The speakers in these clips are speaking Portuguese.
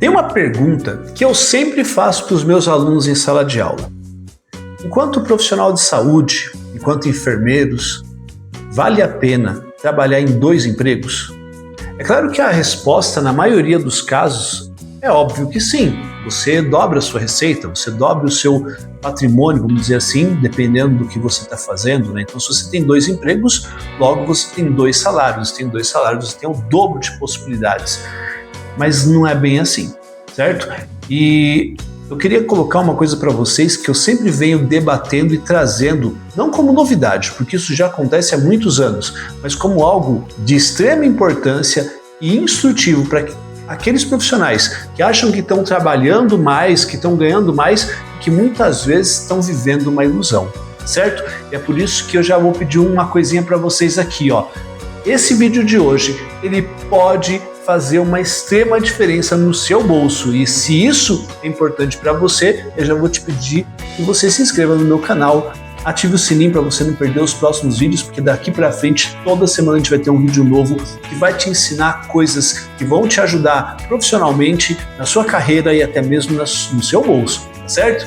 Tem uma pergunta que eu sempre faço para os meus alunos em sala de aula. Enquanto profissional de saúde, enquanto enfermeiros, vale a pena trabalhar em 2 empregos? É claro que a resposta, na maioria dos casos, é óbvio que sim. Você dobra a sua receita, você dobra o seu patrimônio, vamos dizer assim, dependendo do que você está fazendo, né? Então, se você tem 2 empregos, logo você tem 2 salários. Tem 2 salários, você tem o dobro de possibilidades. Mas não é bem assim, certo? E eu queria colocar uma coisa para vocês que eu sempre venho debatendo e trazendo, não como novidade, porque isso já acontece há muitos anos, mas como algo de extrema importância e instrutivo para aqueles profissionais que acham que estão trabalhando mais, que estão ganhando mais, que muitas vezes estão vivendo uma ilusão, certo? E é por isso que eu já vou pedir uma coisinha para vocês aqui, ó. Esse vídeo de hoje, ele pode fazer uma extrema diferença no seu bolso, e se isso é importante para você, eu já vou te pedir que você se inscreva no meu canal, ative o sininho para você não perder os próximos vídeos, porque daqui para frente, toda semana a gente vai ter um vídeo novo que vai te ensinar coisas que vão te ajudar profissionalmente, na sua carreira e até mesmo no seu bolso, tá certo?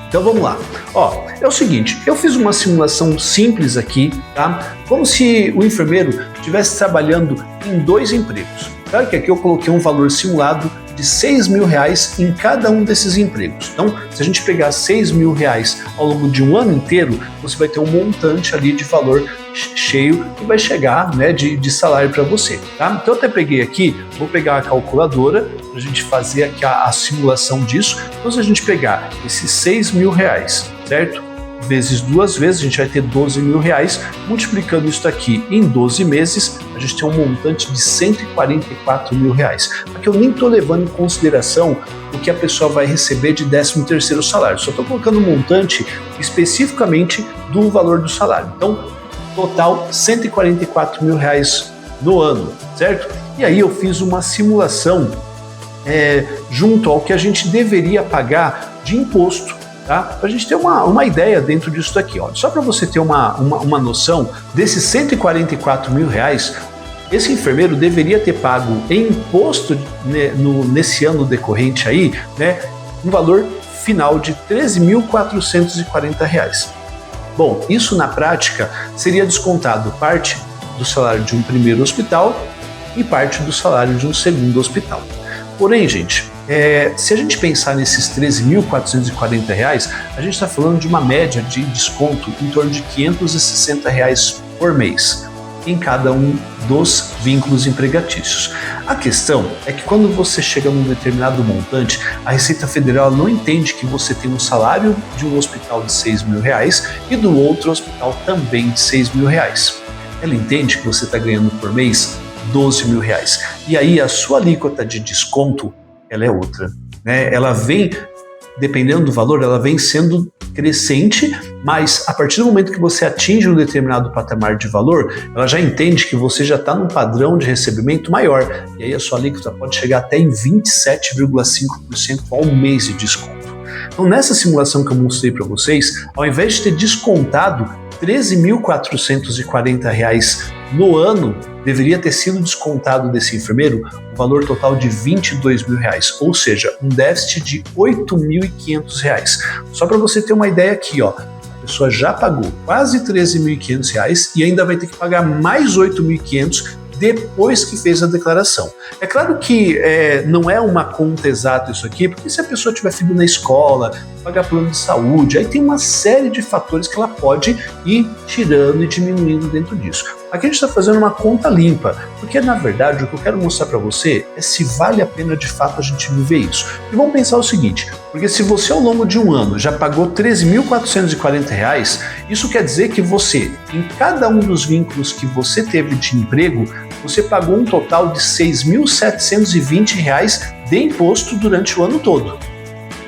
Então vamos lá. Ó, é o seguinte, eu fiz uma simulação simples aqui, tá? Como se o enfermeiro estivesse trabalhando em 2 empregos. Claro que aqui eu coloquei um valor simulado de R$6.000 em cada um desses empregos. Então, se a gente pegar R$6.000 ao longo de um ano inteiro, você vai ter um montante ali de valor cheio que vai chegar, né, de salário para você, tá? Então eu até peguei aqui, vou pegar a calculadora para a gente fazer aqui a simulação disso. Então, se a gente pegar esses R$6.000, certo? Vezes 2 vezes, a gente vai ter R$12.000, multiplicando isso aqui em 12 meses, a gente tem um montante de R$144.000. Aqui eu nem estou levando em consideração o que a pessoa vai receber de 13º salário, só estou colocando um montante especificamente do valor do salário. Então, total R$144.000 no ano, certo? E aí eu fiz uma simulação junto ao que a gente deveria pagar de imposto, tá? Para a gente ter uma ideia dentro disso daqui, ó. Só para você ter uma noção, desses R$144.000, esse enfermeiro deveria ter pago em imposto, né, nesse ano decorrente aí, né, um valor final de R$13.440. Bom, isso na prática seria descontado parte do salário de um primeiro hospital e parte do salário de um segundo hospital. Porém, gente, se a gente pensar nesses R$13.440, a gente está falando de uma média de desconto em torno de R$560 por mês em cada um dos vínculos empregatícios. A questão é que quando você chega num determinado montante, a Receita Federal não entende que você tem um salário de um hospital de R$6.000 e do outro hospital também de R$6.000. Ela entende que você está ganhando por mês R$12.000. E aí a sua alíquota de desconto, ela é outra, né? Ela vem, dependendo do valor, ela vem sendo crescente, mas a partir do momento que você atinge um determinado patamar de valor, ela já entende que você já está num padrão de recebimento maior, e aí a sua alíquota pode chegar até em 27,5% ao mês de desconto. Então, nessa simulação que eu mostrei para vocês, ao invés de ter descontado R$13.440 no ano, deveria ter sido descontado desse enfermeiro um valor total de R$22.000, ou seja, um déficit de R$8.500. Só para você ter uma ideia aqui, ó, a pessoa já pagou quase R$13.500 e ainda vai ter que pagar mais R$8.500 depois que fez a declaração. É claro que não é uma conta exata isso aqui, porque se a pessoa tiver filho na escola, pagar plano de saúde, aí tem uma série de fatores que ela pode ir tirando e diminuindo dentro disso. Aqui a gente está fazendo uma conta limpa, porque na verdade o que eu quero mostrar para você é se vale a pena de fato a gente viver isso. E vamos pensar o seguinte, porque se você ao longo de um ano já pagou R$13.440, isso quer dizer que você, em cada um dos vínculos que você teve de emprego, você pagou um total de R$6.720 de imposto durante o ano todo.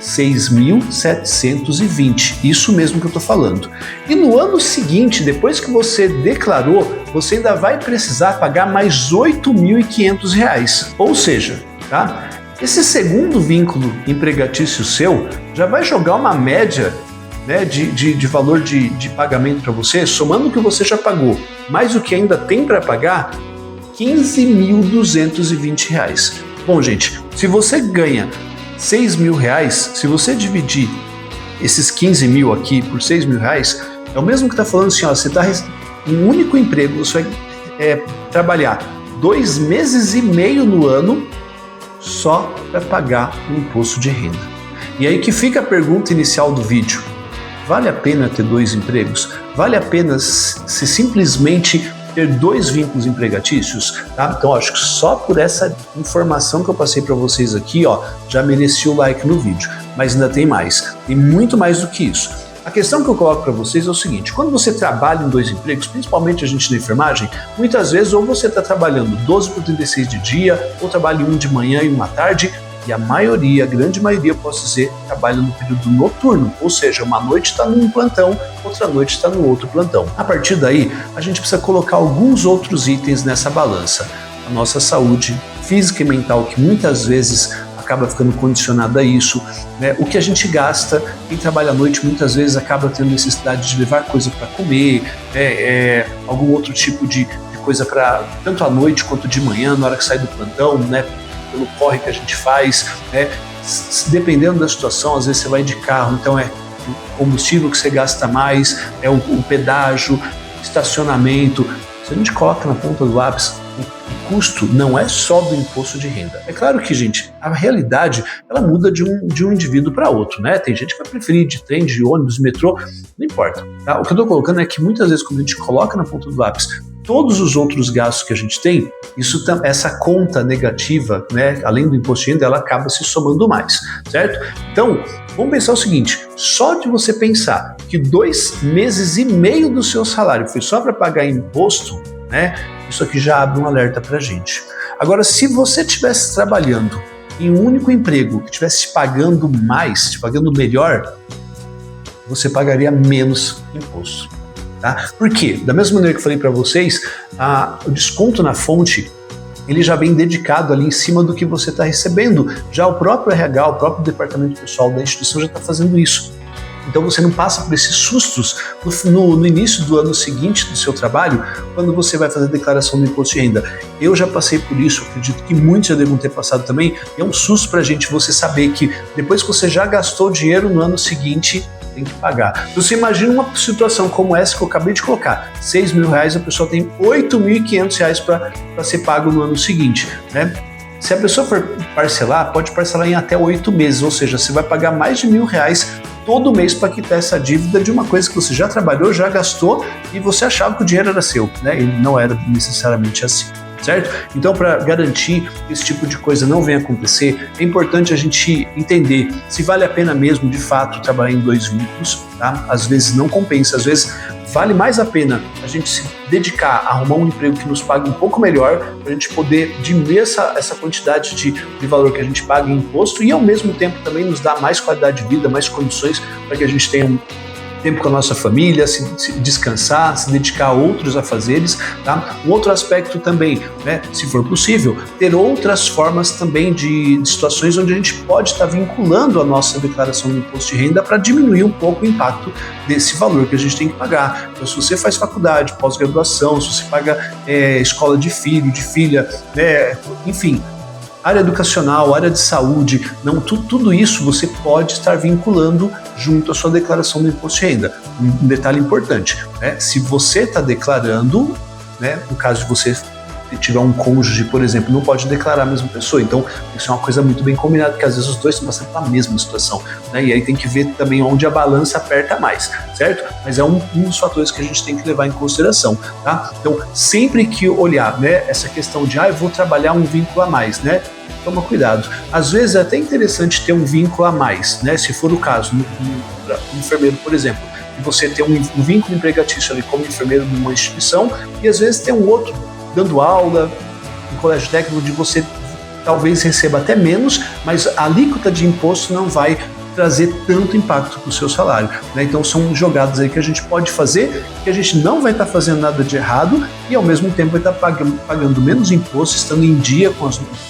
6.720, isso mesmo que eu estou falando. E no ano seguinte, depois que você declarou, você ainda vai precisar pagar mais R$8.500. Ou seja, tá? Esse segundo vínculo empregatício seu já vai jogar uma média, né, de valor de pagamento para você, somando o que você já pagou, mais o que ainda tem para pagar, R$15.220. Bom, gente, se você ganha 6 mil reais, se você dividir esses 15 mil aqui por 6 mil reais, é o mesmo que está falando assim, ó, você está em um único emprego, você vai trabalhar 2 meses e meio no ano só para pagar o imposto de renda. E aí que fica a pergunta inicial do vídeo. Vale a pena ter 2 empregos? Vale a pena se simplesmente ter 2 vínculos empregatícios? Tá? Então, acho que só por essa informação que eu passei para vocês aqui, ó, já mereci o like no vídeo. Mas ainda tem mais, tem muito mais do que isso. A questão que eu coloco para vocês é o seguinte: quando você trabalha em 2 empregos, principalmente a gente na enfermagem, muitas vezes ou você está trabalhando 12 por 36 de dia, ou trabalha um de manhã e uma tarde, e a grande maioria, eu posso dizer, trabalha no período noturno, ou seja, uma noite está num plantão, outra noite está no outro plantão. A partir daí, a gente precisa colocar alguns outros itens nessa balança. A nossa saúde física e mental, que muitas vezes acaba ficando condicionada a isso, né? O que a gente gasta, quem trabalha à noite muitas vezes acaba tendo necessidade de levar coisa para comer, algum outro tipo de coisa para tanto à noite quanto de manhã, na hora que sai do plantão, né? Pelo corre que a gente faz, né? Dependendo da situação, às vezes você vai de carro, então é o combustível que você gasta mais, é o pedágio, estacionamento. Se a gente coloca na ponta do lápis, o custo não é só do imposto de renda. É claro que, gente, a realidade ela muda de um indivíduo para outro, né? Tem gente que vai preferir de trem, de ônibus, de metrô, não importa. Tá? O que eu estou colocando é que muitas vezes quando a gente coloca na ponta do lápis todos os outros gastos que a gente tem, essa conta negativa, né, além do imposto de renda, ela acaba se somando mais, certo? Então, vamos pensar o seguinte: só de você pensar que 2 meses e meio do seu salário foi só para pagar imposto, né, isso aqui já abre um alerta para a gente. Agora, se você estivesse trabalhando em um único emprego, que estivesse te pagando mais, te pagando melhor, você pagaria menos imposto. Tá? Por quê? Da mesma maneira que eu falei para vocês, o desconto na fonte ele já vem dedicado ali em cima do que você está recebendo. Já o próprio RH, o próprio departamento pessoal da instituição já está fazendo isso. Então você não passa por esses sustos no início do ano seguinte do seu trabalho, quando você vai fazer a declaração do imposto de renda. Eu já passei por isso, acredito que muitos já devem ter passado também. É um susto para a gente você saber que depois que você já gastou dinheiro no ano seguinte, tem que pagar. Então, você imagina uma situação como essa que eu acabei de colocar: 6 mil reais, a pessoa tem 8.500 reais para ser pago no ano seguinte, né? Se a pessoa for parcelar, pode parcelar em até 8 meses, ou seja, você vai pagar mais de R$1.000 todo mês para quitar essa dívida de uma coisa que você já trabalhou, já gastou e você achava que o dinheiro era seu, né? E não era necessariamente assim. Certo? Então, para garantir que esse tipo de coisa não venha acontecer, é importante a gente entender se vale a pena mesmo, de fato, trabalhar em 2 vínculos, tá? Às vezes não compensa, às vezes vale mais a pena a gente se dedicar a arrumar um emprego que nos pague um pouco melhor, para a gente poder diminuir essa quantidade de valor que a gente paga em imposto e, ao mesmo tempo, também nos dar mais qualidade de vida, mais condições para que a gente tenha tempo com a nossa família, se descansar, se dedicar a outros afazeres, tá? Um outro aspecto também, né, se for possível, ter outras formas também de situações onde a gente pode estar vinculando a nossa declaração do imposto de renda para diminuir um pouco o impacto desse valor que a gente tem que pagar. Então, se você faz faculdade, pós-graduação, se você paga escola de filho, de filha, né, enfim, área educacional, área de saúde, tudo isso você pode estar vinculando junto à sua declaração do imposto de renda. Um detalhe importante, né? Se você está declarando, né, no caso de você tiver um cônjuge, por exemplo, não pode declarar a mesma pessoa, então isso é uma coisa muito bem combinada, porque às vezes os dois estão passando pela mesma situação, né? E aí tem que ver também onde a balança aperta mais, certo? Mas é um dos fatores que a gente tem que levar em consideração, tá? Então, sempre que olhar, né, essa questão de, eu vou trabalhar um vínculo a mais, né? Toma cuidado. Às vezes é até interessante ter um vínculo a mais, né? Se for o caso, no enfermeiro, por exemplo, e você ter um vínculo empregatício ali como enfermeiro numa instituição, e às vezes tem um outro dando aula em colégio técnico, onde você talvez receba até menos, mas a alíquota de imposto não vai trazer tanto impacto para o seu salário, né? Então são jogadas aí que a gente pode fazer, que a gente não vai estar fazendo nada de errado e ao mesmo tempo vai estar pagando menos imposto, estando em dia,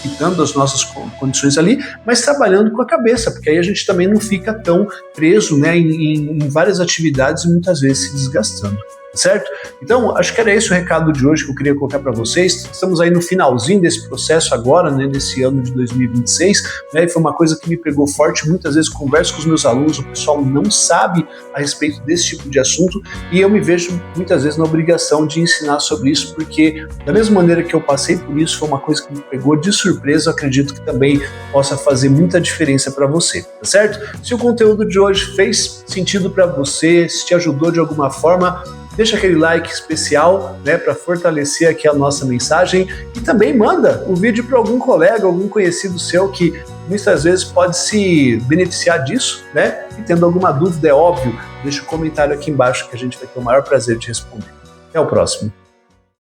quitando as nossas condições ali, mas trabalhando com a cabeça, porque aí a gente também não fica tão preso, né, em várias atividades e muitas vezes se desgastando. certo? Então, acho que era esse o recado de hoje que eu queria colocar para vocês. Estamos aí no finalzinho desse processo agora, né, nesse ano de 2026, né, e foi uma coisa que me pegou forte. Muitas vezes converso com os meus alunos, o pessoal não sabe a respeito desse tipo de assunto e eu me vejo muitas vezes na obrigação de ensinar sobre isso, porque da mesma maneira que eu passei por isso, foi uma coisa que me pegou de surpresa, eu acredito que também possa fazer muita diferença para você, tá certo? Se o conteúdo de hoje fez sentido para você, se te ajudou de alguma forma, deixa aquele like especial, né, para fortalecer aqui a nossa mensagem e também manda o vídeo para algum colega, algum conhecido seu que muitas vezes pode se beneficiar disso, né? E tendo alguma dúvida, é óbvio, deixa um comentário aqui embaixo que a gente vai ter o maior prazer de responder. Até o próximo.